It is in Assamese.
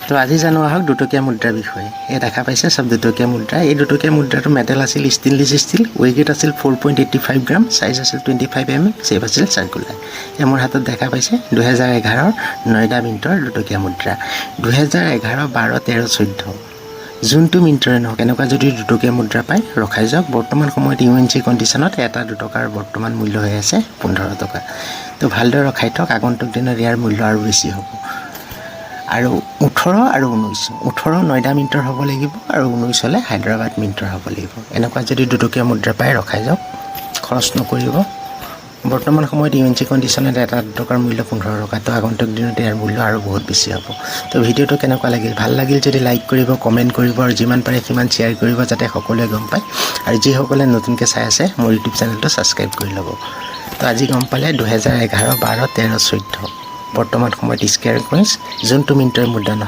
তো আজি জানো আহক দুটকীয়া মুদ্ৰাৰ বিষয়ে। এই দেখা পাইছে সব দুটকীয়া মুদ্ৰা। এই দুটকীয়া মুদ্ৰাটো মেটেল আছিল ষ্টেইনলেছ ষ্টীল, ৱেইট আছিল 4.85 গ্ৰাম, সাইজ আছিল 25 mm, শ্বেপ আছিল চাৰ্কুলাৰ। এই মোৰ হাতত দেখা পাইছে 2011 নয়ডা মিণ্টৰ দুটকীয়া মুদ্ৰা। 2011, 12, 13, 14 যোনটো মিণ্টৰে নহওক এনেকুৱা যদি দুটকীয়া মুদ্ৰা পায় ৰখাই যাওক। বৰ্তমান সময়ত UNC কণ্ডিশ্যনত এটা দুটকাৰ বৰ্তমান মূল্য হৈ আছে 15 টকা। তো ভালদৰে ৰখাই থওক, আগন্তুক দিনত ইয়াৰ মূল্য আৰু বেছি হ'ব। আৰু 18 আৰু 19, 18 নয়ডা মিণ্টৰ হ'ব লাগিব আৰু 19 হ'লে হায়দৰাবাদ মিণ্টৰ হ'ব লাগিব। এনেকুৱা যদি দুটকীয়া মুদ্ৰা পায় ৰখাই যাওক, খৰচ নকৰিব। বৰ্তমান সময়ত UNC কণ্ডিশ্যনত এটা দুটকাৰ মূল্য 15 টকা। তো আগন্তুক দিনত ইয়াৰ মূল্য আৰু বহুত বেছি হ'ব। তো ভিডিঅ'টো কেনেকুৱা লাগিল? ভাল লাগিল যদি লাইক কৰিব, কমেণ্ট কৰিব আৰু যিমান পাৰে সিমান শ্বেয়াৰ কৰিব যাতে সকলোৱে গম পায়। আৰু যিসকলে নতুনকৈ চাই আছে মোৰ ইউটিউব চেনেলটো ছাবস্ক্ৰাইব কৰি ল'ব। তো আজি গম পালে 2011, 12, 13, 14 বৰ্তমান সময়ত স্কোৱেৰ কইন্স যোনটো মিণ্টৰ মুদ্ৰা নহওক